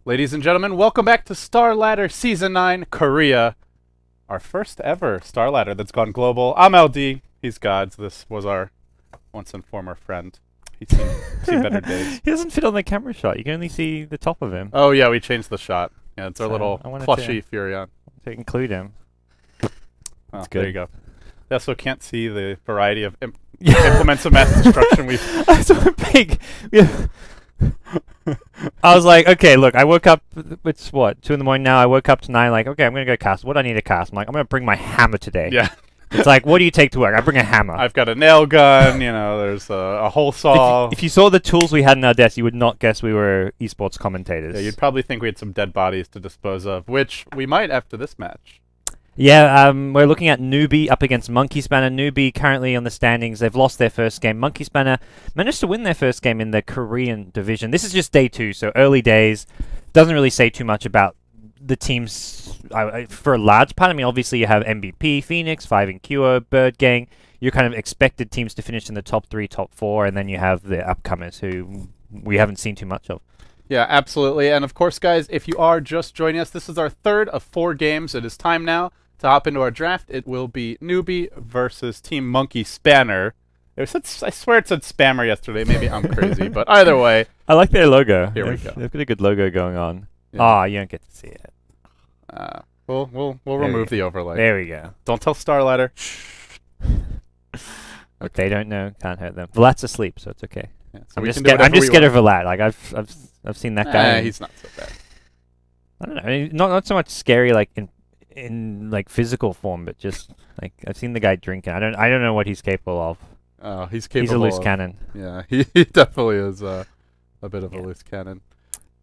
Ladies and gentlemen, welcome back to Starladder Season 9, Korea. Our first ever Starladder that's gone global. I'm LD. He's Gods. This was our once and former friend. He's seen better days. He doesn't fit on the camera shot. You can only see the top of him. Oh, yeah, we changed the shot. Yeah, it's our So little plushy Furion. To include him. Oh, good. there you go. They also can't see the variety of implements of mass destruction we've... I saw a big... Yeah. I was like, okay, look, I woke up, it's what, 2 in the morning now, I woke up tonight, like, okay, I'm going to go cast. What do I need to cast? I'm like, I'm going to bring my hammer today. Yeah. It's like, what do you take to work? I bring a hammer. I've got a nail gun, you know, there's a hole saw. If you saw the tools we had in our desk, you would not guess we were esports commentators. Yeah, you'd probably think we had some dead bodies to dispose of, which we might after this match. Yeah, we're looking at Newbie up against Monkey Spanner. Newbie currently on the standings. They've lost their first game. Monkey Spanner managed to win their first game in the Korean division. This is just day 2, so early days. Doesn't really say too much about the teams for a large part. I mean, obviously you have MVP, Phoenix, 5 and QO, Bird Gang. You're kind of expected teams to finish in the top 3, top 4, and then you have the upcomers who we haven't seen too much of. Yeah, absolutely. And of course, guys, if you are just joining us, this is our 3rd of 4 games. It is time now to hop into our draft. It will be Newbie versus Team Monkey Spanner. I swear it said Spammer yesterday. Maybe I'm crazy, but either way. I like their logo. Here we go. They've got a good logo going on. Yeah. Ah, you don't get to see it. We'll remove the overlay. There we go. Don't tell Starladder. What they don't know can't hurt them. Vlad's asleep, so it's okay. Yeah, so I'm we just can do whatever we scared of want. Vlad. Like I've seen that guy. He's not so bad. I don't know. I mean, not so much scary like in like physical form, but just like I've seen the guy drinking. I don't know what he's capable of. Oh, he's capable. He's a loose of, cannon. Yeah, he definitely is a bit of a loose cannon.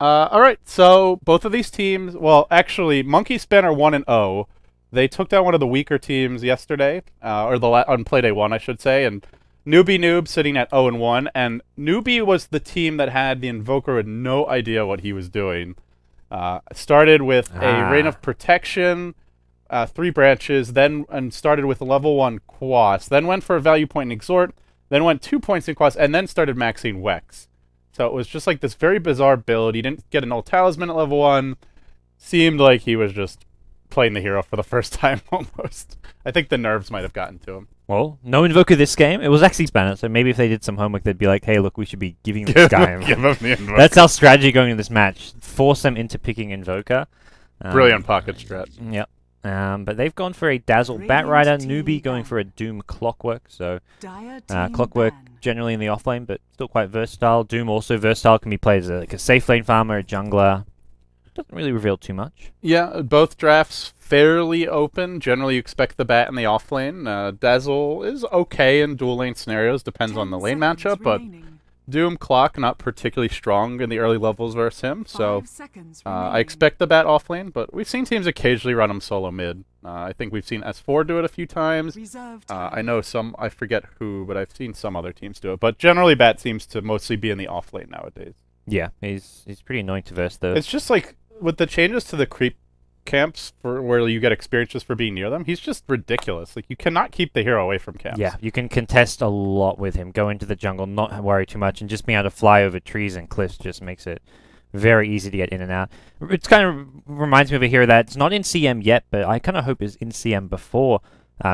All right, so both of these teams, well, actually, Monkey Spanner 1-0. They took down one of the weaker teams yesterday, or on Playday 1, I should say, and Newbie Noob sitting at 0-1, and Newbie was the team that had the Invoker with no idea what he was doing. Started with a Reign of Protection, 3 branches, and started with level 1 Quas, then went for a value point in Exhort, then went 2 points in Quas, and then started maxing Wex. So it was just like this very bizarre build. He didn't get an old Talisman at level 1. Seemed like he was just playing the hero for the first time almost. I think the nerves might have gotten to him. Well, no Invoker this game. It was actually Spanner, so maybe if they did some homework, they'd be like, hey, look, we should be giving this guy Give him the Invoker. That's our strategy going into this match. Force them into picking Invoker. Brilliant pocket strat. Yep. But they've gone for a Dazzle Batrider. Newbie going for a Doom Clockwork. So Clockwork generally in the off lane, but still quite versatile. Doom also versatile. Can be played as like a safe lane farmer, a jungler. Doesn't really reveal too much. Yeah, both drafts fairly open. Generally, you expect the bat in the off lane. Dazzle is okay in dual lane scenarios. Depends on the lane matchup, but Doom Clock not particularly strong in the early levels versus him. So I expect the bat off lane, but we've seen teams occasionally run him solo mid. I think we've seen S4 do it a few times. I know some, I forget who, but I've seen some other teams do it. But generally, bat seems to mostly be in the off lane nowadays. Yeah, he's pretty annoying to verse though. It's just like with the changes to the creep camps for where you get experience just for being near them, he's just ridiculous. Like, you cannot keep the hero away from camps. Yeah, you can contest a lot with him. Go into the jungle, not worry too much, and just being able to fly over trees and cliffs just makes it very easy to get in and out. It kind of reminds me of a hero that's not in CM yet, but I kind of hope is in CM before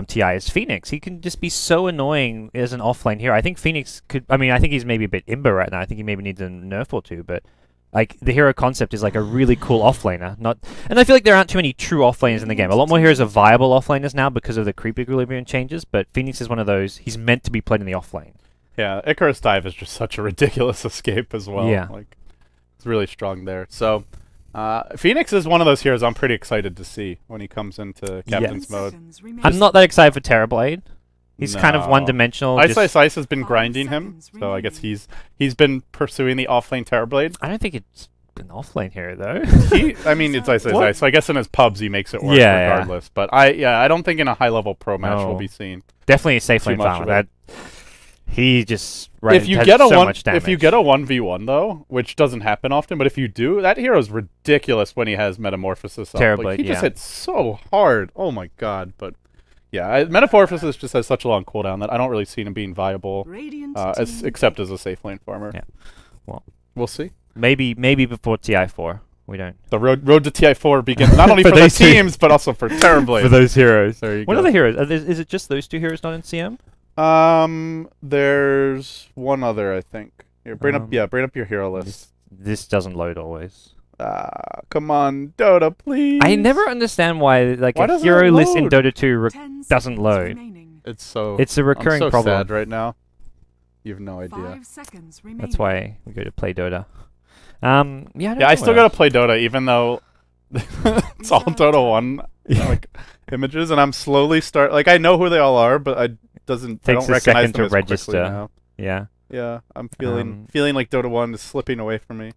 TI is Phoenix. He can just be so annoying as an offlane hero. I think Phoenix could... I mean, I think he's maybe a bit imber right now. I think he maybe needs a nerf or two, but... Like, the hero concept is like a really cool offlaner. And I feel like there aren't too many true offlaners in the game. A lot more heroes are viable offlaners now because of the creep equilibrium changes, but Phoenix is one of those. He's meant to be played in the offlane. Yeah, Icarus Dive is just such a ridiculous escape as well. Yeah. Like, it's really strong there. So, Phoenix is one of those heroes I'm pretty excited to see when he comes into Captain's mode. I'm not that excited for Terrorblade. He's kind of one-dimensional. Ice has been grinding him, so I guess he's been pursuing the offlane Terrorblade. I don't think it's an offlane hero though. I mean, it's Ice, so I guess in his pubs he makes it work regardless. But I don't think in a high-level pro match we'll be seeing definitely a safe lane farmer. That he just if you get a 1v1 though, which doesn't happen often, but if you do, that hero's ridiculous when he has Metamorphosis up. Terrorblade, like, he just hits so hard. Oh my god, but. Yeah, Metamorphosis just has such a long cooldown that I don't really see him being viable, except as a safe lane farmer. Yeah, well, we'll see. Maybe before TI4. we don't. The road to TI4 begins not only for those teams, but also for Terrorblade. For those heroes. There you what go. other heroes? Is it just those two heroes not in CM? There's one other, I think. Here, bring up your hero list. This doesn't load always. Come on, Dota, please. I never understand why a hero list in Dota 2 doesn't load. It's a recurring I'm so problem. sad right now. You have no idea. That's why we go to play Dota. I still gotta play Dota, even though it's all Dota 1 like images, and I'm slowly I know who they all are, but I don't recognize them as quickly now. Yeah, I'm feeling like Dota 1 is slipping away from me.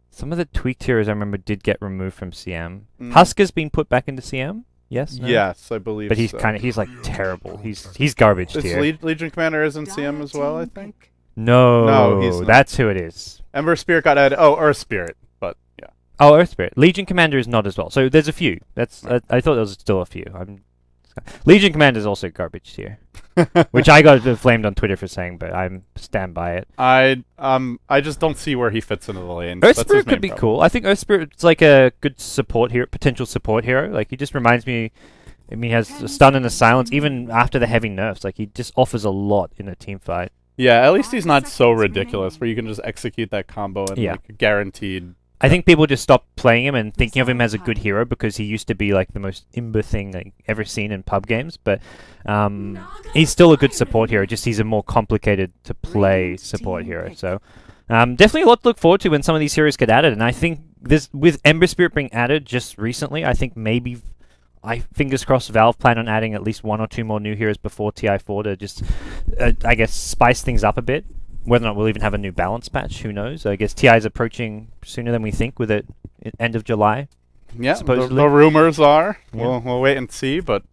Some of the tweaked heroes I remember did get removed from CM. Husker's been put back into CM. Yes. No? Yes, I believe. But he's so. he's like terrible. He's garbage tier. Legion Commander is in CM as well, I think. No, he's not. That's who it is. Ember Spirit got added. Oh, Earth Spirit, but yeah. Oh, Earth Spirit. Legion Commander is not as well. So there's a few. That's I thought there was still a few. Legion Commander is also garbage tier, which I got flamed on Twitter for saying, but I stand by it. I just don't see where he fits into the lane. Earth Spirit could be cool. I think Earth Spirit's like a good support hero, potential support hero. Like he just reminds me. I mean, he has a stun and a silence even after the heavy nerfs. Like he just offers a lot in a team fight. Yeah, at least he's not so ridiculous where you can just execute that combo and like guaranteed. I think people just stopped playing him and thinking of him as a good hero because he used to be like the most imber thing like ever seen in pub games. But he's still a good support hero. Just he's a more complicated to play support hero. So definitely a lot to look forward to when some of these heroes get added. And I think this with Ember Spirit being added just recently, I think maybe. Fingers crossed Valve plan on adding at least 1 or 2 more new heroes before TI4 to just, I guess, spice things up a bit. Whether or not we'll even have a new balance patch, who knows? I guess TI is approaching sooner than we think with it end of July. Yeah, the rumors are. Yeah. We'll wait and see, but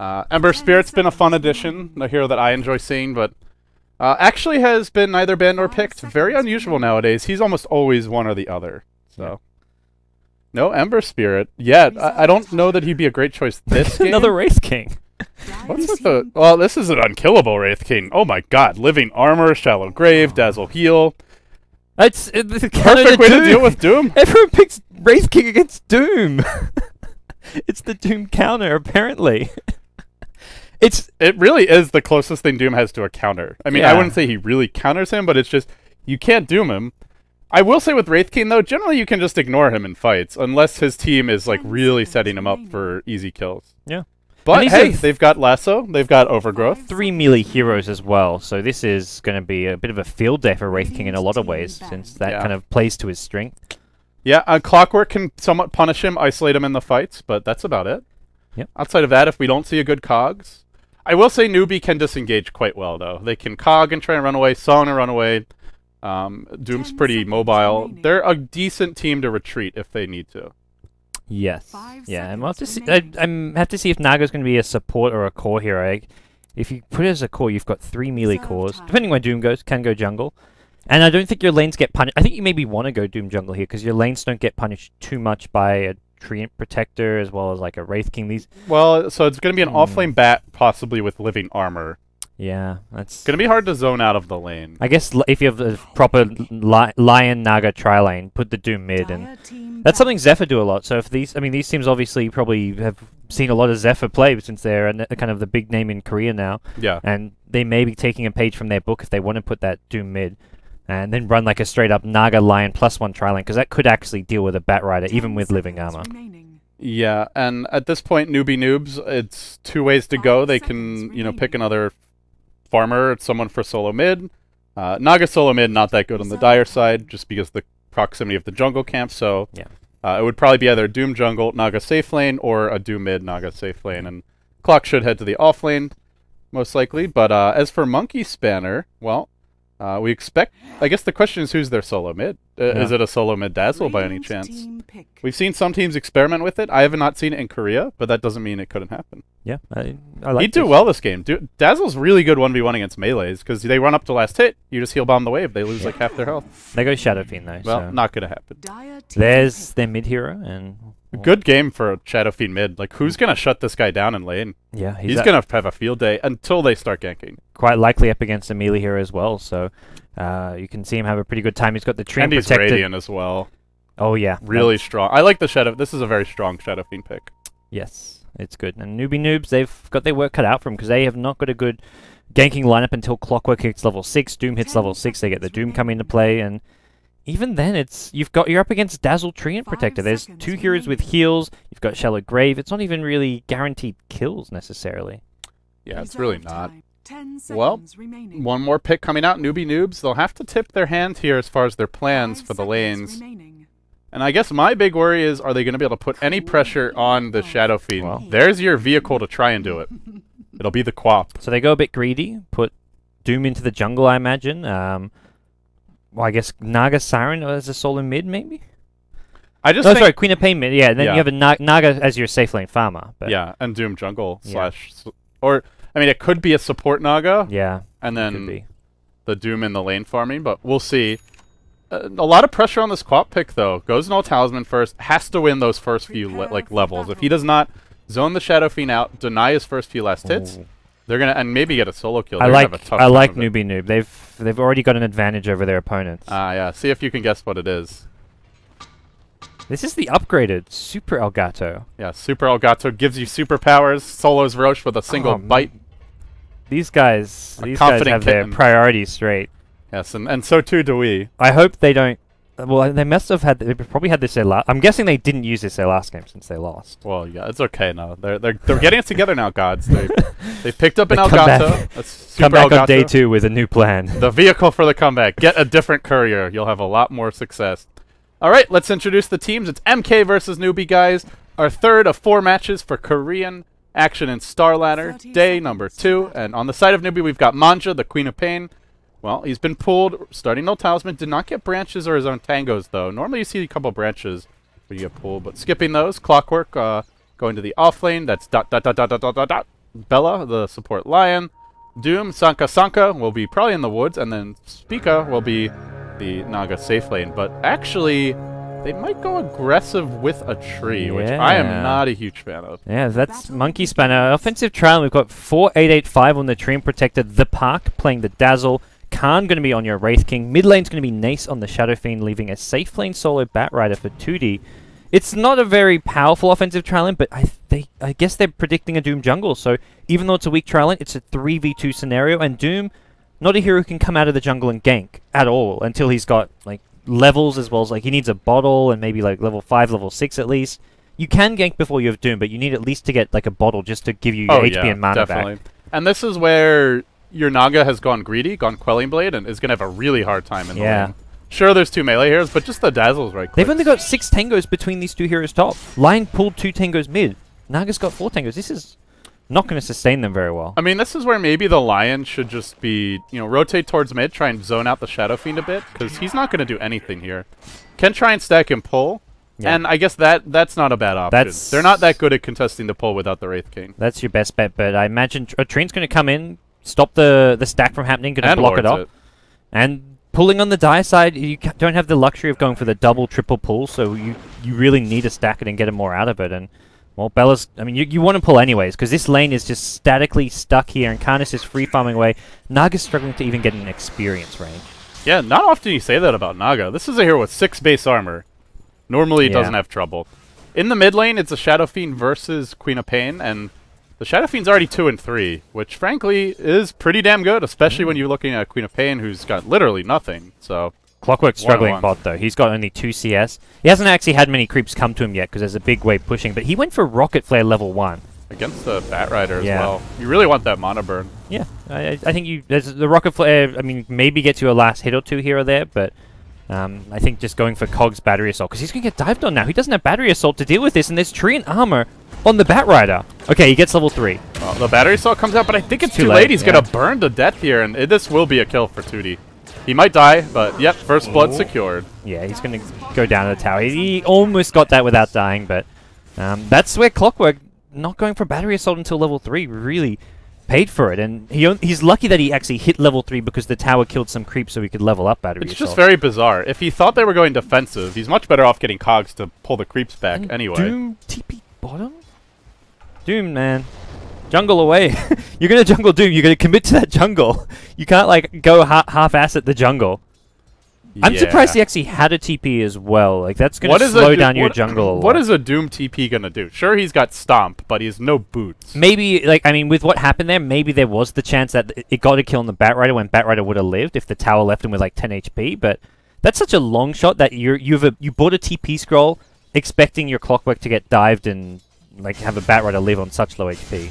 Ember Spirit's been a fun addition, a hero that I enjoy seeing, but actually has been neither banned nor picked. Very unusual nowadays. He's almost always one or the other, so... Yeah. No Ember Spirit. Yeah, I don't know that he'd be a great choice this game. Another Wraith King. What's with the... Well, this is an unkillable Wraith King. Oh my god. Living Armor, Shallow Grave, Dazzle Heal. It's the perfect way to deal with Doom. Everyone picks Wraith King against Doom. It's the Doom counter, apparently. It really is the closest thing Doom has to a counter. I mean, I wouldn't say he really counters him, but it's just... You can't Doom him. I will say with Wraith King, though, generally you can just ignore him in fights, unless his team is, like, really setting him up for easy kills. Yeah. But, hey, they've got Lasso, they've got Overgrowth. 3 melee heroes as well, so this is going to be a bit of a field day for Wraith King in a lot of ways, since that kind of plays to his strength. Yeah, Clockwork can somewhat punish him, isolate him in the fights, but that's about it. Yep. Outside of that, if we don't see a good Cogs... I will say Newbie can disengage quite well, though. They can Cog and try and run away, Song and run away. Doom's pretty mobile. They're a decent team to retreat if they need to. Yes. Yeah, and we'll have to see. I have to see if Naga's going to be a support or a core hero. If you put it as a core, you've got 3 melee cores. Depending where Doom goes, can go jungle. And I don't think your lanes get punished. I think you maybe want to go Doom jungle here because your lanes don't get punished too much by a Treant Protector as well as like a Wraith King. Well, so it's going to be an off-lane bat possibly with Living Armor. Yeah, that's gonna be hard to zone out of the lane. I guess if you have the proper Lion Naga tri-lane, put the Doom mid, and that's something Zephyr do a lot. So if these teams obviously probably have seen a lot of Zephyr play since they're kind of the big name in Korea now. Yeah. And they may be taking a page from their book if they want to put that Doom mid, and then run like a straight up Naga Lion +1 tri-lane, because that could actually deal with a Bat Rider even with Living Armor. Yeah, and at this point, Newbie Noobs, it's 2 ways to go. They can pick another farmer, someone for solo mid. Naga solo mid, not that good on the Dire side, just because the proximity of the jungle camp, so it would probably be either Doom jungle, Naga safe lane, or a Doom mid, Naga safe lane, and Clock should head to the off lane, most likely. But as for Monkey Spanner, well, we expect... I guess the question is, who's their solo mid? Is it a solo mid Dazzle by any chance? We've seen some teams experiment with it. I have not seen it in Korea, but that doesn't mean it couldn't happen. Yeah, I like He'd do well this game. Dazzle's really good 1v1 against melees, because they run up to last hit, you just heal bomb the wave, they lose like half their health. They go Shadow Fiend though. Well, so. Not gonna happen. There's their mid hero, and... Good game for a Shadow Fiend mid. Like, who's gonna shut this guy down in lane? Yeah, he's gonna have a field day until they start ganking. Quite likely up against a melee hero as well, so you can see him have a pretty good time. He's got the Treant Protector. And he's Radiant as well. Oh, yeah. Really strong. I like the Shadow. This is a very strong Shadow Fiend pick. Yes, it's good. And Newbie Noobs, they've got their work cut out for them because they have not got a good ganking lineup until Clockwork hits level 6, Doom hits level 6, they get the Doom come into play, and even then you're up against Dazzle Treant Protector. There's 2 heroes with heals, you've got Shallow Grave, it's not even really guaranteed kills necessarily. Yeah, it's really not. Well, one more pick coming out, Newbie Noobs. They'll have to tip their hand here as far as their plans for the lanes. And I guess my big worry is, are they going to be able to put any pressure on the Shadow Fiend? Well, there's your vehicle to try and do it. It'll be the Quap. So they go a bit greedy, put Doom into the jungle, I imagine. Well, I guess Naga Siren as a solo mid, maybe? Sorry, Queen of Pain mid, yeah. Then you have a Naga as your safe lane farmer. But yeah, and Doom jungle slash... Or, I mean, it could be a support Naga. Yeah, and then the Doom in the lane farming, but we'll see. A lot of pressure on this Quap pick, though. Goes no Talisman first, has to win those first few levels. If he does not zone the Shadow Fiend out, deny his first few last hits, they're gonna and maybe get a solo kill. I like Newbie Noob. They've already got an advantage over their opponents. Yeah. See if you can guess what it is. This is the upgraded Super Elgato. Yeah, Super Elgato gives you superpowers. Solos Roche with a single bite. These guys have their priorities straight. Yes, and so too do we. I hope they don't. Well, they must have had. They probably had this their last. I'm guessing they didn't use this their last game since they lost. Well, yeah, it's okay now. They're getting it together now, gods. They picked up an Elgato. Come back on day 2 with a new plan. The vehicle for the comeback. Get a different courier. You'll have a lot more success. All right, let's introduce the teams. It's MK versus Newbie, guys. Our third of 4 matches for Korean action in Starladder, day number 2. And on the side of Newbie, we've got Manja, the Queen of Pain. Well, he's been pulled, starting no Talisman. Did not get branches or his own tangos, though. Normally you see a couple branches when you get pulled, but skipping those. Clockwork going to the off lane. That's ... Bella, the support Lion. Doom, Sanka will be probably in the woods, and then Spica will be the Naga safe lane. But actually, they might go aggressive with a tree, which I am not a huge fan of. Yeah, that's Monkey Spanner. Offensive trial, we've got 4-8-8-5 on the Treant Protector. The Park playing the Dazzle. Khan going to be on your Wraith King. Mid lane's going to be Nace on the Shadow Fiend, leaving a safe lane solo Bat Rider for 2D. It's not a very powerful offensive trial lane, but I guess they're predicting a Doom jungle. So even though it's a weak trial lane, it's a 3v2 scenario, and Doom, not a hero who can come out of the jungle and gank at all until he's got like levels, as well as like he needs a bottle and maybe like level 5, level 6 at least. You can gank before you have Doom, but you need at least to get like a bottle just to give you your HP and mana back. And this is where your Naga has gone greedy, gone Quelling Blade, and is going to have a really hard time in the lane. Sure, there's 2 melee heroes, but just the Dazzle's right quick. They've only got 6 tangos between these 2 heroes top. Lion pulled 2 tangos mid. Naga's got 4 tangos. This is not going to sustain them very well. I mean, this is where maybe the Lion should just be, rotate towards mid, try and zone out the Shadow Fiend a bit, because he's not going to do anything here. Can try and stack and pull, and I guess that's not a bad option. They're not that good at contesting the pull without the Wraith King. That's your best bet, but I imagine a Treant's going to come in, stop the stack from happening, going to block it off. And pulling on the die side, you don't have the luxury of going for the double, triple pull, so you really need to stack it and get it more out of it. And, well, Bella's... I mean, you want to pull anyways, because this lane is just statically stuck here, and Karnas is free-farming away. Naga's struggling to even get an experience range. Yeah, not often you say that about Naga. This is a hero with 6 base armor. Normally, he doesn't have trouble. In the mid lane, it's a Shadow Fiend versus Queen of Pain, and the Shadow Fiend's already 2 and 3, which frankly is pretty damn good, especially when you're looking at Queen of Pain, who's got literally nothing. So Clockwork's struggling bot though. He's got only 2 CS. He hasn't actually had many creeps come to him yet because there's a big wave pushing, but he went for Rocket Flare level 1 against the Bat Rider as well. You really want that mana burn. Yeah, I think there's the Rocket Flare. I mean, maybe get you a last hit or 2 here or there, but I think just going for Cog's Battery Assault, because he's going to get dived on now. He doesn't have Battery Assault to deal with this, and there's Tree and Armor on the Bat Rider. Okay, he gets level 3. Well, the Battery Assault comes out, but I think it's too late. He's going to burn to death here, and this will be a kill for 2D. He might die, but yep, first blood secured. Yeah, he's going to go down to the tower. He almost got that without dying, but that's where Clockwork, not going for Battery Assault until level 3, really paid for it, and he's lucky that he actually hit level 3 because the tower killed some creeps so he could level up Battery Assault. It's just very bizarre. If he thought they were going defensive, he's much better off getting Cogs to pull the creeps back anyway. Doom TP bottom? Doom, man. Jungle away. You're going to jungle Doom. You're going to commit to that jungle. You can't, like, go half-ass at the jungle. I'm surprised he actually had a TP as well. Like, that's going to What slow down your jungle a lot. What is a Doom TP going to do? Sure, he's got Stomp, but he has no boots. Maybe, like, I mean, with what happened there, maybe there was the chance that it got a kill on the Batrider when Batrider would have lived if the tower left him with, like, 10 HP. But that's such a long shot that you bought a TP scroll expecting your Clockwork to get dived and, like, have a Batrider live on such low HP.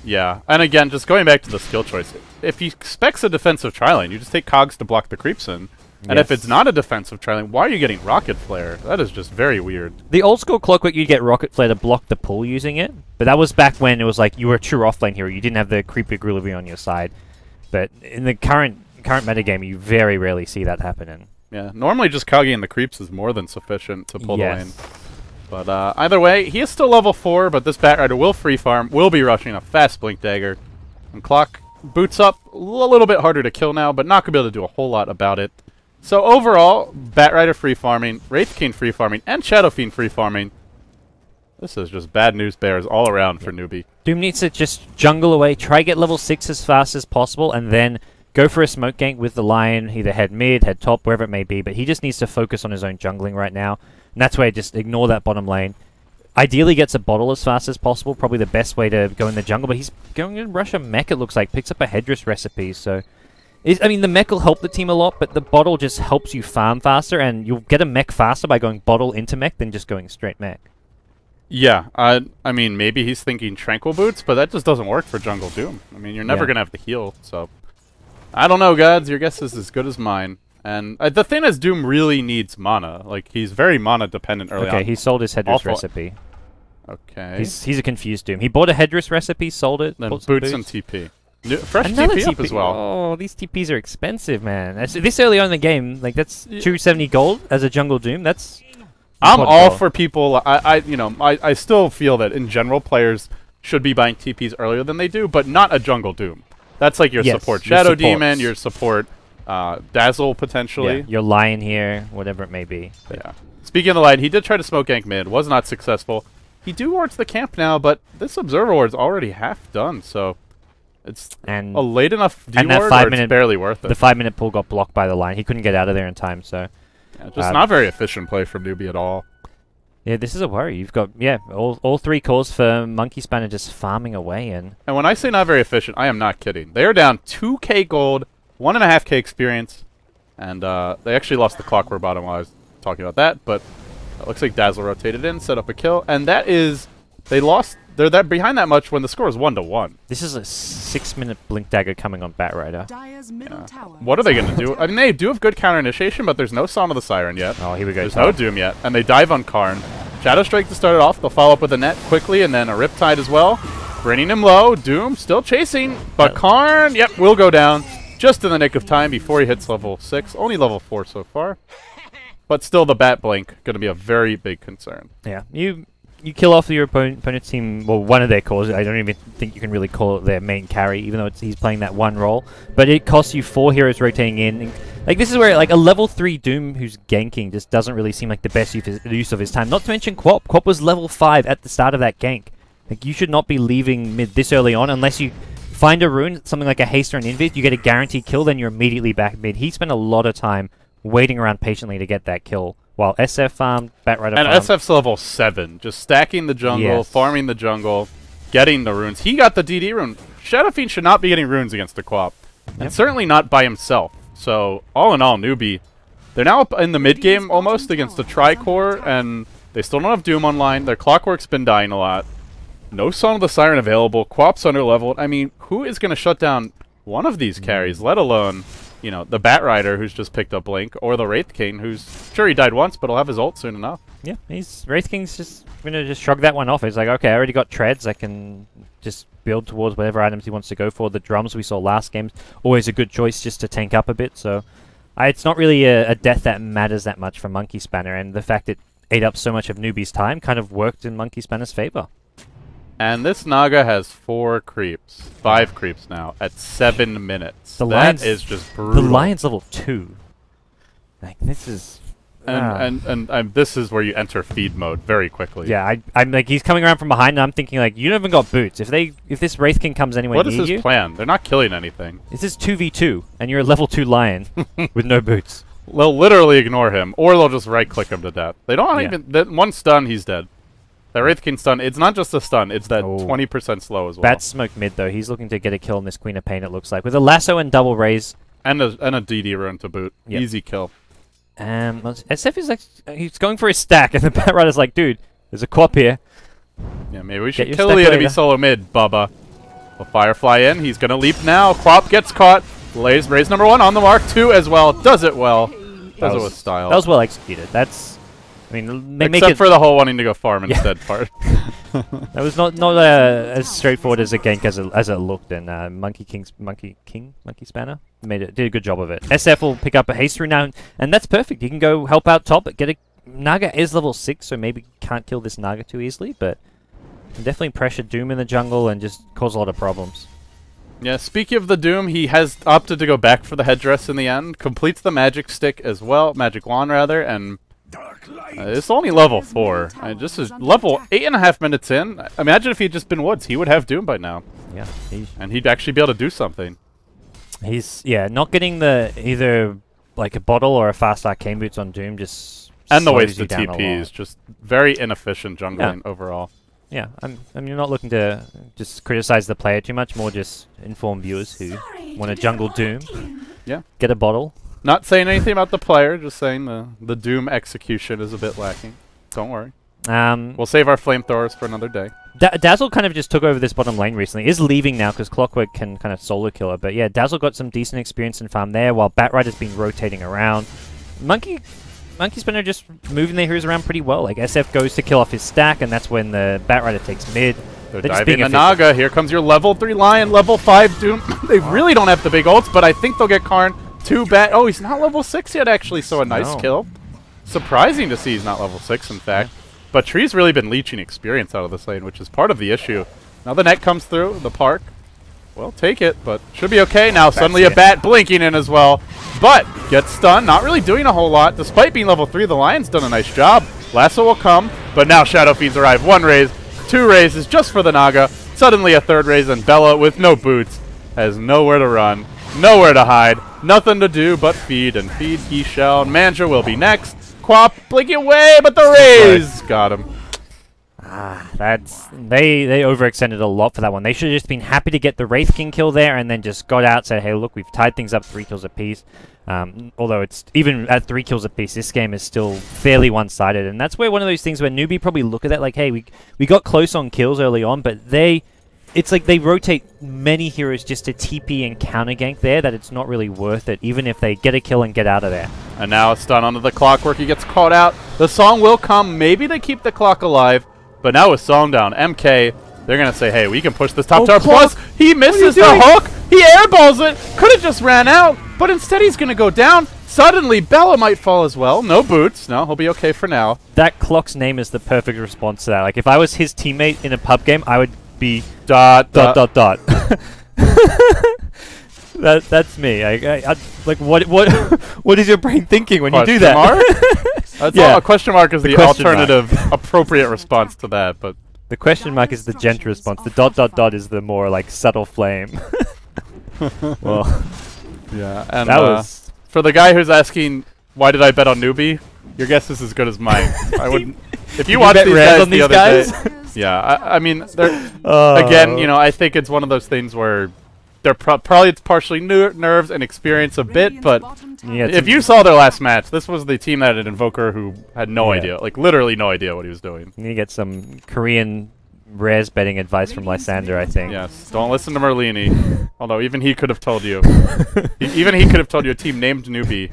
Yeah, and again, just going back to the skill choice, if he expects a defensive tri-lane, you just take Cogs to block the creeps in. And if it's not a defensive tri-lane, why are you getting Rocket Flare? That is just very weird. The old school Clockwork, you'd get Rocket Flare to block the pull using it. But that was back when it was like you were a true offlane hero. You didn't have the creepy Grullivy on your side. But in the current metagame, you very rarely see that happening. Yeah, normally just Kagi and the creeps is more than sufficient to pull the lane. But either way, he is still level 4, but this Batrider will free farm, will be rushing a fast Blink Dagger. And Clock boots up, a little bit harder to kill now, but not going to be able to do a whole lot about it. So overall, Batrider free farming, Wraith King free farming, and Shadow Fiend free farming. This is just bad news bears all around for Newbie. Doom needs to just jungle away, try get level 6 as fast as possible, and then go for a smoke gank with the Lion, either head mid, head top, wherever it may be. But he just needs to focus on his own jungling right now. And that's why just ignore that bottom lane. Ideally gets a bottle as fast as possible, probably the best way to go in the jungle. But he's going to rush a mech, it looks like, picks up a headdress recipe, so... I mean, the mech will help the team a lot, but the bottle just helps you farm faster, and you'll get a mech faster by going bottle into mech than just going straight mech. Yeah, I mean, maybe he's thinking Tranquil Boots, but that just doesn't work for Jungle Doom. I mean, you're never going to have the heal, so... I don't know, gods. Your guess is as good as mine. And the thing is, Doom really needs mana. Like, he's very mana-dependent early on. Okay, he sold his headdress recipe. Okay. He's a confused Doom. He bought a headdress recipe, sold it, then boots and TP. Fresh Another TP up as well. Oh, these TPs are expensive, man. This early on in the game, like that's 270 gold as a jungle Doom. That's I'm all for people. I still feel that in general players should be buying TPs earlier than they do, but not a jungle Doom. That's like your support Shadow Demon, your support Dazzle potentially. Yeah, your Lion here, whatever it may be. But yeah. Speaking of the Lion, he did try to smoke gank mid, was not successful. He do wards the camp now, but this Observer ward's already half done, so. It's a late enough D-ward, or it's barely worth it. The 5-minute pull got blocked by the Lion. He couldn't get out of there in time, so... Yeah, just not very efficient play from Newbie at all. Yeah, this is a worry. You've got, all 3 calls for Monkey Spanner just farming away. And when I say not very efficient, I am not kidding. They are down 2k gold, 1.5k experience, and they actually lost the Clockwork bottom while I was talking about that, but it looks like Dazzle rotated in, set up a kill, and that is... They lost... They're behind that much when the score is 1-1. This is a 6-minute Blink Dagger coming on Batrider. Yeah. What are they going to do? I mean, they do have good counter initiation, but there's no Song of the Siren yet. Oh, here we go. There's no Doom yet, and they dive on Karn. Shadow Strike to start it off. They'll follow up with a net quickly, and then a Riptide as well. Bringing him low. Doom still chasing, but Karn, will go down just in the nick of time before he hits level 6. Only level 4 so far. But still, the Bat Blink going to be a very big concern. Yeah, you kill off your opponent's team, well, one of their cores. I don't even think you can really call it their main carry, even though he's playing that one role. But it costs you 4 heroes rotating in. And, like, this is where, like, a level 3 Doom who's ganking just doesn't really seem like the best use of his time. Not to mention Quap. Quap was level 5 at the start of that gank. Like, you should not be leaving mid this early on unless you find a rune, something like a haste or an invis, you get a guaranteed kill, then you're immediately back mid. He spent a lot of time waiting around patiently to get that kill. While SF farmed, Batrider farmed. And SF's level 7. Just stacking the jungle, farming the jungle, getting the runes. He got the DD rune. Shadow Fiend should not be getting runes against the Quap. And certainly not by himself. So, all in all, Newbie, they're now up in the mid-game almost against the Tricore, and they still don't have Doom online. Their Clockwork's been dying a lot. No Song of the Siren available. Quap's under-leveled. I mean, who is going to shut down one of these carries, let alone... You know, the Batrider who's just picked up Blink, or the Wraith King who's, sure, he died once, but he'll have his ult soon enough. Yeah, Wraith King's just going to just shrug that one off. He's like, okay, I already got treads. I can just build towards whatever items he wants to go for. The drums we saw last game, always a good choice just to tank up a bit. So it's not really a death that matters that much for Monkey Spanner, and the fact it ate up so much of Newbie's time kind of worked in Monkey Spanner's favor. And this Naga has 4 creeps. 5 creeps now at 7 minutes. That is just brutal. The Lion's level 2. Like, this is... And this is where you enter feed mode very quickly. Yeah, I'm like, he's coming around from behind, and I'm thinking, like, you haven't got boots. If this Wraith King comes anywhere near you... What is his plan? They're not killing anything. This is 2v2, and you're a level 2 Lion with no boots. They'll literally ignore him, or they'll just right-click him to death. They don't even... That one stun, he's dead. That Wraith King stun, it's not just a stun, it's that 20% slow as well. Bad smoke mid, though. He's looking to get a kill on this Queen of Pain, it looks like. With a lasso and double raise. And a DD run to boot. Yep. Easy kill. SF is like... He's going for his stack, and the Bat Rider's like, dude, there's a Quap here. Yeah, maybe we should kill the enemy solo mid, Bubba. Will Firefly in. He's going to leap now. Quap gets caught. Raise number 1 on the mark. 2 as well. Does it well. Does it with style. That was well executed. That's... I mean, they Except for the whole wanting to go farm instead part. That was not as straightforward as a gank as it looked, and Monkey Spanner did a good job of it. SF will pick up a haste through now, and that's perfect. He can go help out top. Naga is level 6, so maybe can't kill this Naga too easily, but can definitely pressure Doom in the jungle and just cause a lot of problems. Yeah, speaking of the Doom, he has opted to go back for the headdress in the end. Completes the magic stick as well, magic wand rather, and it's only level 4. Just is level 8.5 minutes in. Imagine if he'd just been Woods, he would have Doom by now. Yeah, and he'd actually be able to do something. He's not getting the either like a bottle or a fast arcane boots on Doom. Just and the wasted TPs, just very inefficient jungling overall. Yeah, I'm not looking to just criticize the player too much, more just inform viewers who want to jungle Doom. Yeah, get a bottle. Not saying anything about the player, just saying the Doom execution is a bit lacking. Don't worry. We'll save our flamethrowers for another day. Dazzle kind of just took over this bottom lane recently. Is leaving now because Clockwork can kind of solo kill her. But yeah, Dazzle got some decent experience in farm there, while Batrider's been rotating around. Monkey Spinner just moving their heroes around pretty well. Like SF goes to kill off his stack, and that's when the Batrider takes mid. They're diving the Naga. Here comes your level 3 Lion, level 5 Doom. They really don't have the big ults, but I think they'll get Karn. Too bad. Oh, he's not level 6 yet, actually, so a nice kill. Surprising to see he's not level 6, in fact. But Tree's really been leeching experience out of this lane, which is part of the issue. Now the net comes through, the park. Well, take it, but should be okay. Now suddenly a bat blinking in as well. But gets stunned, not really doing a whole lot. Despite being level 3, the Lion's done a nice job. Lasso will come, but now Shadow Fiends arrive. 1 raise, 2 raises just for the Naga. Suddenly a 3rd raise, and Bella, with no boots, has nowhere to run, nowhere to hide. Nothing to do but feed, and feed he shall. Manja will be next. Quap blinking away, but the raise got him. They overextended a lot for that one. They should have just been happy to get the Wraith King kill there, and then just got out, said, hey, look, we've tied things up 3 kills apiece. Although it's even at 3 kills apiece, this game is still fairly one-sided, and that's where one of those things where Newbie probably look at that like, hey, we got close on kills early on, but it's like they rotate many heroes just to TP and counter gank there that it's not really worth it, even if they get a kill and get out of there. And now a stun onto the Clockwork. He gets caught out. The song will come. Maybe they keep the clock alive. But now with song down, MK, they're going to say, hey, we can push this top tower. Plus, he misses the hook. He airballs it. Could have just ran out. But instead, he's going to go down. Suddenly, Bella might fall as well. No boots. No, he'll be okay for now. That Clock's name is the perfect response to that. Like, if I was his teammate in a pub game, I would be ... That's me. Like what is your brain thinking when you do that? That's a question mark is the alternative appropriate response to that, but the question mark is the gentle response. The ... is the more like subtle flame. Well, yeah, and that was for the guy who's asking why did I bet on Newbie. Your guess is as good as mine. I wouldn't. If you watch these guys the other day. Yeah, I mean, they're again, you know, I think it's one of those things where they're probably it's partially nerves and experience a bit, but if you saw their last match, this was the team that had an Invoker who had no idea, like literally no idea what he was doing. You get some Korean rares betting advice from Lysander, I think. Yes, don't listen to Merlini. Although even he could have told you, even he could have told you a team named Newbie.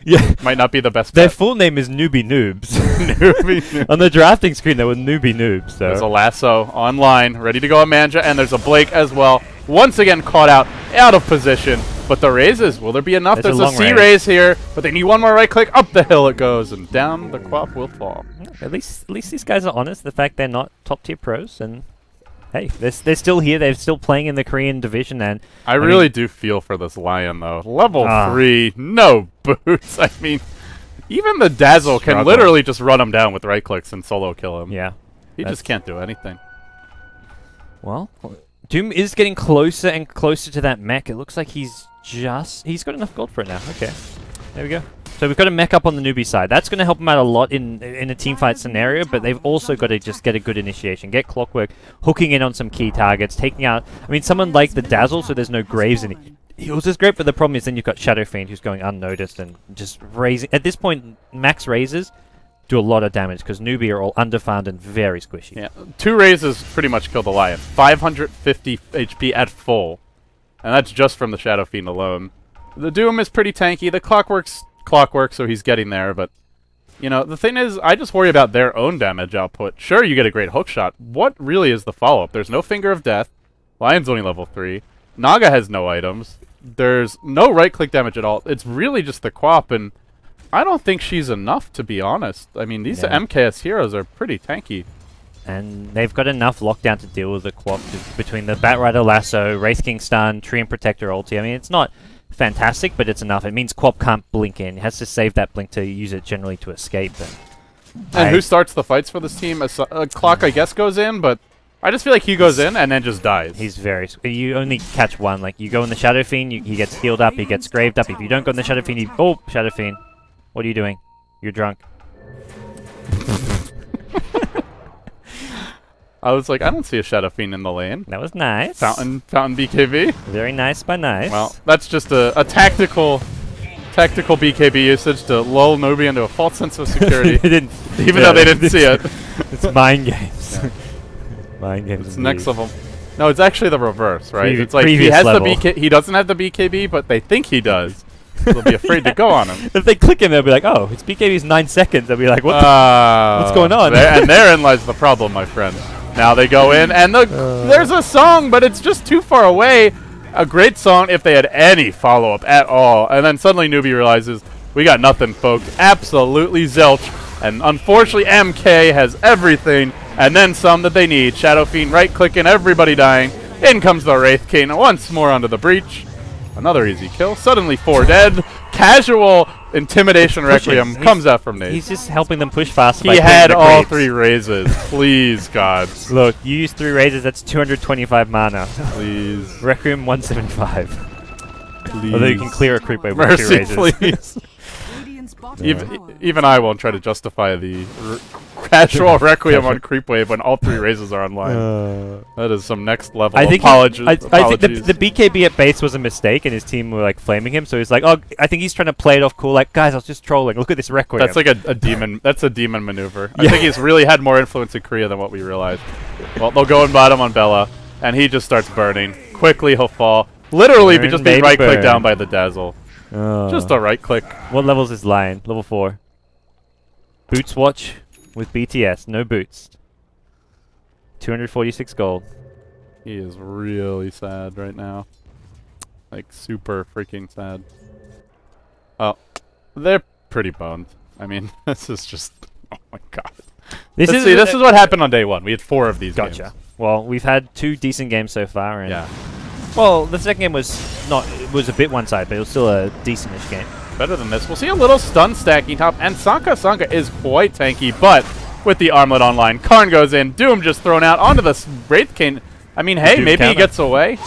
Yeah, might not be the best. Their full name is Newbie Noobs. Newbie Noobs. On the drafting screen, there were Newbie Noobs. So. There's a Lasso online, ready to go on Manja, and there's a Blake as well. Once again, caught out of position. But the raises, will there be enough? There's a C raise here, but they need one more right click. Up the hill it goes, and down the Quap will fall. At least these guys are honest. The fact they're not top tier pros, and hey, they're still here. They're still playing in the Korean division, and I really do feel for this Lion though. Level 3, no boots. I mean, even the Dazzle can literally just run him down with right clicks and solo kill him. Yeah, he just can't do anything. Well, Doom is getting closer and closer to that mech. It looks like he's got enough gold for it now. Okay, there we go. So we've got a mech up on the newbie side. That's going to help them out a lot in a team fight scenario, but they've also got to just get a good initiation, get Clockwork hooking in on some key targets, taking out... I mean, someone like the Dazzle, so there's no Graves in it. Heals is great, but the problem is then you've got Shadow Fiend who's going unnoticed and just raising... At this point, max raises do a lot of damage because newbie are all underfarmed and very squishy. Yeah, 2 raises pretty much kill the Lion. 550 HP at full. And that's just from the Shadow Fiend alone. The Doom is pretty tanky. The Clockwork's Clockwork, so he's getting there, but... You know, the thing is, I just worry about their own damage output. Sure, you get a great hookshot. What really is the follow-up? There's no Finger of Death. Lion's only level 3. Naga has no items. There's no right-click damage at all. It's really just the Quap, and... I don't think she's enough, to be honest. I mean, these MKS heroes are pretty tanky. And they've got enough lockdown to deal with the Quap between the Batrider Lasso, Wraith King Stun, Tree and Protector ulti. I mean, it's not fantastic, but it's enough. It means Quap can't blink in. He has to save that blink to use it generally to escape. And who starts the fights for this team? Clock, I guess, goes in, but I just feel like he goes in and then just dies. He's very... You only catch one. Like, you go in the Shadow Fiend, he gets healed up, he gets graved up. If you don't go in the Shadow Fiend, oh, Shadow Fiend. What are you doing? You're drunk. I was like, I don't see a Shadow Fiend in the lane. That was nice. Fountain BKB. Very nice by nice. Well, that's just a tactical BKB usage to lull Newbie into a false sense of security. Even though they didn't see it. It's mind games. Yeah. Mind games. It's next level. No, it's actually the reverse, right? It's like he has the he doesn't have the BKB, but they think he does. They'll be afraid to go on him. If they click him, they'll be like, "Oh, it's BKB's 9 seconds." They'll be like, "What's going on?" And therein lies the problem, my friend. Now they go in, and there's a song, but it's just too far away. A great song if they had any follow-up at all. And then suddenly Newbie realizes, we got nothing, folks. Absolutely zilch. And unfortunately, MK has everything, and then some that they need. Shadow Fiend right-clicking, everybody dying. In comes the Wraith King once more onto the breach. Another easy kill. Suddenly 4 dead. Casual Intimidation Requiem comes out from Nate. He's just helping them push fast. He had all 3 raises. Please, God. Look, you use 3 raises, that's 225 mana. Please. Requiem 175. Please. Although you can clear a creep wave with 2 raises. Please. Even I won't try to justify the casual Requiem on creep wave when all 3 raises are online. That is some next level apologies. I think the BKB at base was a mistake, and his team were like flaming him. So he's like, "Oh, I think he's trying to play it off cool. Like, guys, I was just trolling. Look at this Requiem." That's like a demon. That's a demon maneuver. I think he's really had more influence in Korea than what we realized. Well, they'll go in bottom on Bella, and he just starts burning. Quickly, he'll fall. Literally, just being right-clicked down by the Dazzle. Just a right-click. What level is this Lion? Level 4. Boots watch with BTS. No boots. 246 gold. He is really sad right now. Like, super freaking sad. Oh, they're pretty boned. I mean, this is just... Oh my god. This is what happened on day 1. We had 4 of these games. Gotcha. Well, we've had 2 decent games so far. And yeah. Well, the second game was it was a bit one-sided, but it was still a decentish game. Better than this. We'll see a little stun stacking top, and Sanka is quite tanky, but with the armlet online, Karn goes in, Doom just thrown out onto the Wraith King. I mean, hey, maybe he gets away.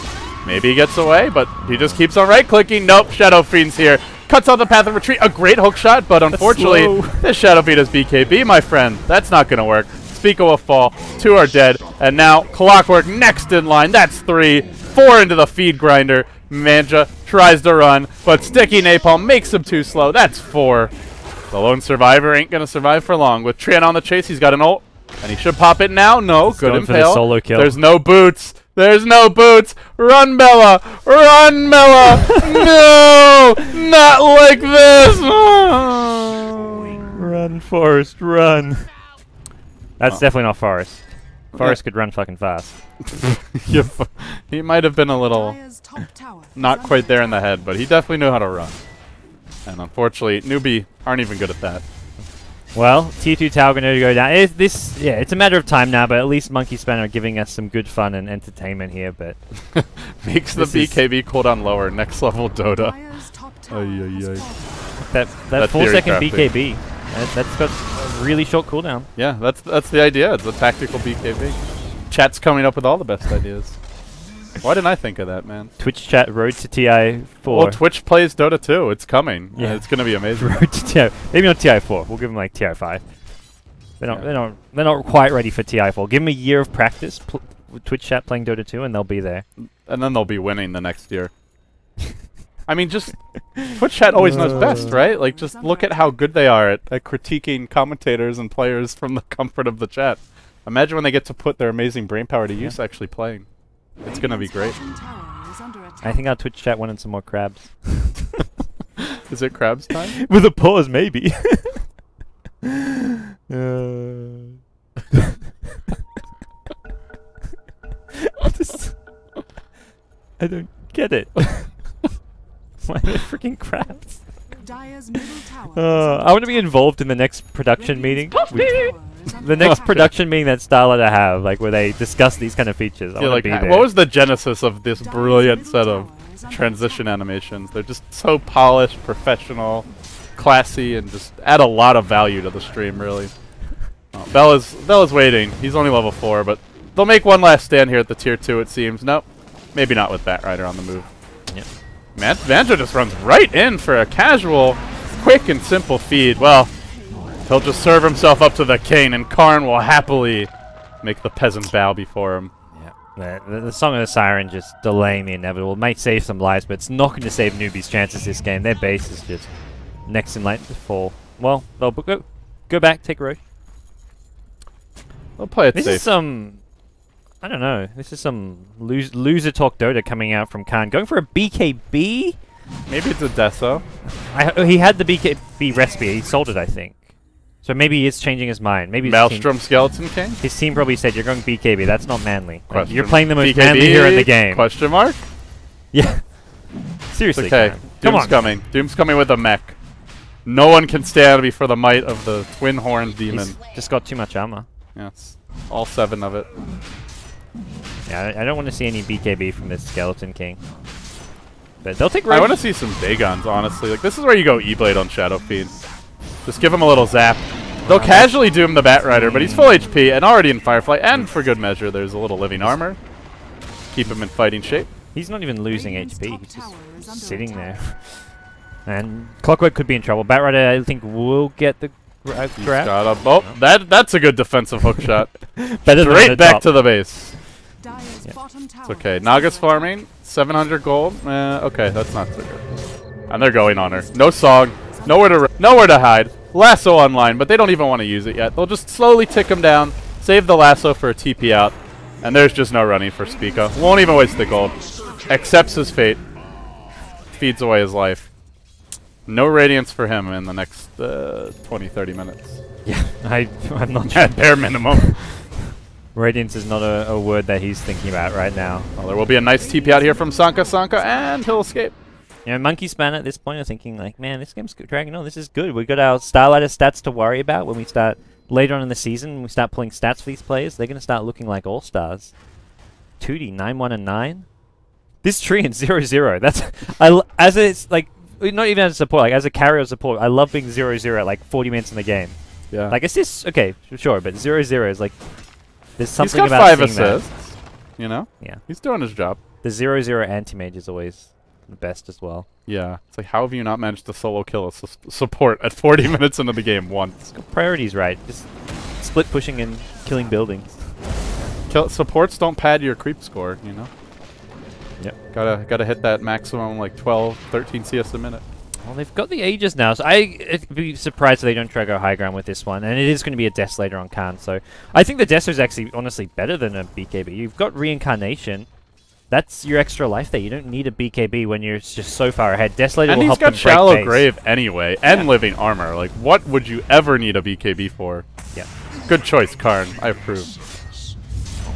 Maybe he gets away, but he just keeps on right-clicking. Nope, Shadow Fiend's here. Cuts off the path of retreat. A great hook shot, but unfortunately, this Shadow Fiend is BKB, my friend. That's not going to work. Spico will fall. 2 are dead, and now Clockwork next in line. That's 3. 4 into the feed grinder. Manja tries to run, but Sticky Napalm makes him too slow. That's 4. The lone survivor ain't going to survive for long. With Trian on the chase, he's got an ult, and he should pop it now. No, good impale. Solo kill. There's no boots. There's no boots. Run, Bella. Run, Bella. No, not like this. Run, Forrest, run. That's definitely not Forrest. Forrest could run fucking fast. He might have been a little not quite there in the head, but he definitely knew how to run. And unfortunately, Newbie aren't even good at that. Well, Tier 2 tower going to go down. It's a matter of time now, but at least Monkey Span are giving us some good fun and entertainment here. But makes the BKB cooldown lower. Next level Dota. That 4-second BKB. That's got a really short cooldown. Yeah, that's the idea. It's a tactical BKB. Chat's coming up with all the best ideas. Why didn't I think of that, man? Twitch chat road to TI4. Well, Twitch plays Dota 2. It's coming. Yeah. It's gonna be amazing. Road to TI. Maybe not TI4. We'll give them like TI5. They're not quite ready for TI4. Give them a year of practice. Twitch chat playing Dota 2, and they'll be there. And then they'll be winning the next year. I mean, just Twitch chat always knows best, right? Like, just look at how good they are at critiquing commentators and players from the comfort of the chat. Imagine when they get to put their amazing brainpower to use actually playing. It's gonna be great. I think our Twitch chat wanted some more crabs. Is it crabs time? With a pause, maybe. I don't get it. Why are they freaking crabs? I want to be involved in the next production meeting. The next production meeting that Starladder have, like where they discuss these kind of features. I want to be there. What was the genesis of this brilliant set of transition animations? They're just so polished, professional, classy, and just add a lot of value to the stream, really. Oh, Bella's waiting. He's only level 4, but they'll make one last stand here at the tier 2, it seems. Nope. Maybe not with Batrider on the move. Yep. Man, Vanjo just runs right in for a casual, quick and simple feed. Well, he'll just serve himself up to the king, and Karn will happily make the peasant bow before him. Yeah. The Song of the Siren just delaying the inevitable. It might save some lives, but it's not going to save Newbie's chances this game. Their base is just next in line to fall. Well, they'll go back, take a road. They'll play it safe. This is some... I don't know. This is some loser talk Dota coming out from Khan. Going for a BKB? Maybe it's a Deso. He had the BKB recipe. He sold it, I think. So maybe he is changing his mind. Maybe Maelstrom Skeleton King? His team probably said, you're going BKB. That's not manly. Like, Question. you're playing the most BKB? manly hero in the game. Question mark? Yeah. Seriously, Okay. Khan. Doom's coming. Doom's coming with a mech. No one can stand before the might of the twin-horned demon. He's just got too much armor. Yes. All 7 of it. Yeah, I don't want to see any BKB from this Skeleton King. But they'll take road. I want to see some Dagons, honestly. Like, this is where you go E-Blade on Shadow Fiend. Just give him a little zap. They'll casually doom the Batrider, but he's full HP and already in Firefly, and for good measure, there's a little living armor. Keep him in fighting shape. He's not even losing HP. He's just sitting there. And Clockwork could be in trouble. Batrider, I think, will get the grab. Oh, that's a good defensive hook shot. Straight back to the base. Yeah. It's okay. Naga's farming. 700 gold. Okay, that's not so good. And they're going on her. No song. Nowhere to hide. Lasso online, but they don't even want to use it yet. They'll just slowly tick him down. Save the lasso for a TP out. And there's just no running for Spica. Won't even waste the gold. Accepts his fate. Feeds away his life. No radiance for him in the next 20-30 minutes. Yeah, I'm not sure. At bare minimum. Radiance is not a word that he's thinking about right now. Well, there will be a nice TP out here from Sanka, and he'll escape. You know, Monkey Span at this point are thinking like, man, this game's dragging on. This is good. We've got our Starladder stats to worry about when we start later on in the season. When we start pulling stats for these players, they're going to start looking like all-stars. 2D, 9-1 and 9. This tree in 0-0. That's... as it's like... Not even as a support, like as a carrier support, I love being 0-0 at like 40 minutes in the game. Yeah. Like assists, okay, sure, but 0-0 is like... There's something He's got about 5 assists, that. you know? Yeah. He's doing his job. The 0-0 anti-mage is always the best as well. Yeah. It's like, how have you not managed to solo kill a support at 40 minutes into the game once? Priorities right. Just split pushing and killing buildings. Supports don't pad your creep score, you know? Yep. Gotta hit that maximum like 12, 13 CS a minute. Well, they've got the Aegis now, so I'd be surprised if they don't try to go high ground with this one. And it is going to be a Desolator on Khan, so I think the Deso is actually honestly better than a BKB. You've got Reincarnation. That's your extra life there. You don't need a BKB when you're just so far ahead. Desolator will help them break base. And he's got Shallow Grave anyway, and Living Armor. Like, what would you ever need a BKB for? Yeah. Good choice, Karn. I approve.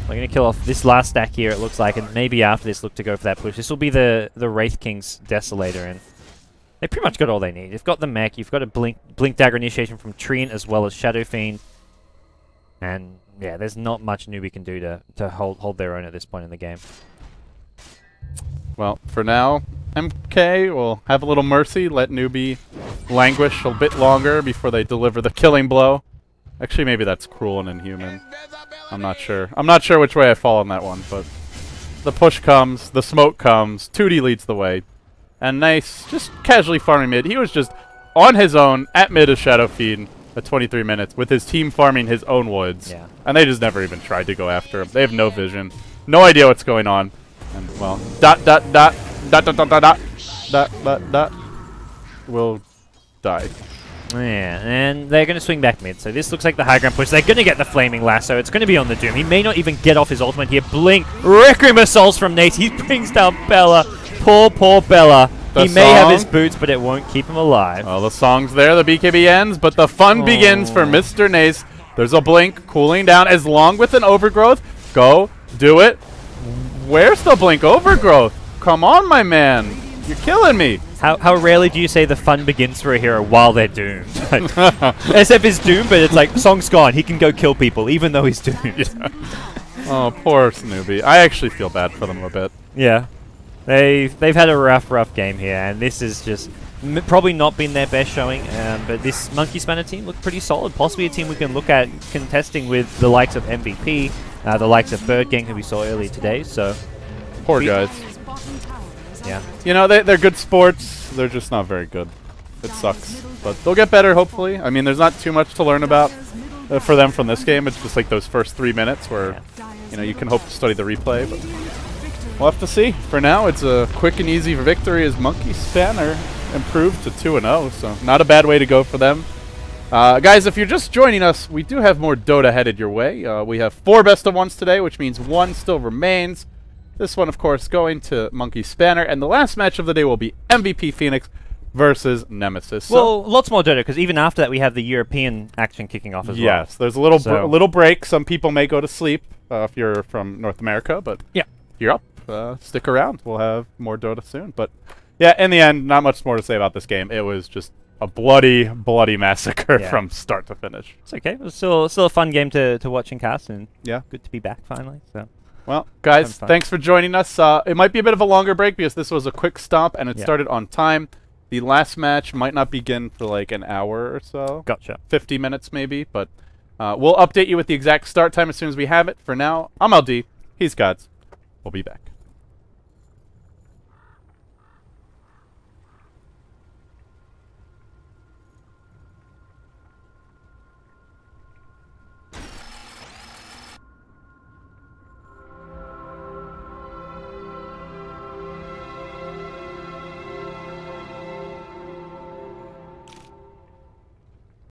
They're going to kill off this last stack here, it looks like, and maybe after this look to go for that push. This will be the Wraith King's Desolator, and they pretty much got all they need. You've got the mech, you've got a Blink Dagger initiation from Treant as well as Shadow Fiend, and yeah, there's not much Newbie can do to hold their own at this point in the game. Well, for now, MK will have a little mercy, let Newbie languish a bit longer before they deliver the killing blow. Actually, maybe that's cruel and inhuman. I'm not sure. I'm not sure which way I fall on that one, but the push comes, the smoke comes, 2D leads the way. And Nice, just casually farming mid. He was just on his own at mid of Shadow Feed at 23 minutes with his team farming his own woods. Yeah. And they just never even tried to go after him. They have no vision. No idea what's going on. And, well, dot, dot, dot, dot, dot, dot, dot, dot, dot, dot, dot, will die. Yeah, and they're going to swing back mid. So this looks like the high ground push. They're going to get the Flaming Lasso. It's going to be on the Doom. He may not even get off his ultimate here. Blink. Requiem Assaults from Nace. He brings down Bella. Poor, poor Bella. He may have his boots, but it won't keep him alive. Well, the song's there. The BKB ends, but the fun begins for Mr. Nace. There's a blink cooling down as long with an overgrowth. Go. Do it. Where's the blink overgrowth? Come on, my man. You're killing me. How rarely do you say the fun begins for a hero while they're doomed? SF is doomed, but it's like, song's gone. He can go kill people, even though he's doomed. Yeah. Oh, poor Newbie. I actually feel bad for them a bit. Yeah. They've had a rough game here, and this has just probably not been their best showing, but this Monkey Spanner team looked pretty solid. Possibly a team we can look at contesting with the likes of MVP, the likes of Bird Gang, who we saw earlier today, so... Poor guys. Yeah. You know, they're good sports. They're just not very good. It sucks. But they'll get better, hopefully. I mean, there's not too much to learn about for them from this game. It's just like those first 3 minutes where, you know, you can hope to study the replay. But we'll have to see. For now, it's a quick and easy victory as Monkey Spanner improved to 2-0. So not a bad way to go for them. Guys, if you're just joining us, we do have more Dota headed your way. We have 4 best-of-1s today, which means 1 still remains. This one, of course, going to Monkey Spanner. And the last match of the day will be MVP Phoenix versus Nemesis. So well, lots more Dota, because even after that we have the European action kicking off as well. Yes, there's a little break. Some people may go to sleep if you're from North America, but yeah, you're up. Stick around. We'll have more Dota soon. But yeah, in the end, not much more to say about this game. It was just a bloody massacre from start to finish. It's okay. It was still a fun game to watch and cast, and yeah, good to be back finally. So. Well, guys, thanks for joining us. It might be a bit of a longer break because this was a quick stop and it started on time. The last match might not begin for like an hour or so. Gotcha. 50 minutes maybe, but we'll update you with the exact start time as soon as we have it. For now, I'm LD. He's Gods. We'll be back.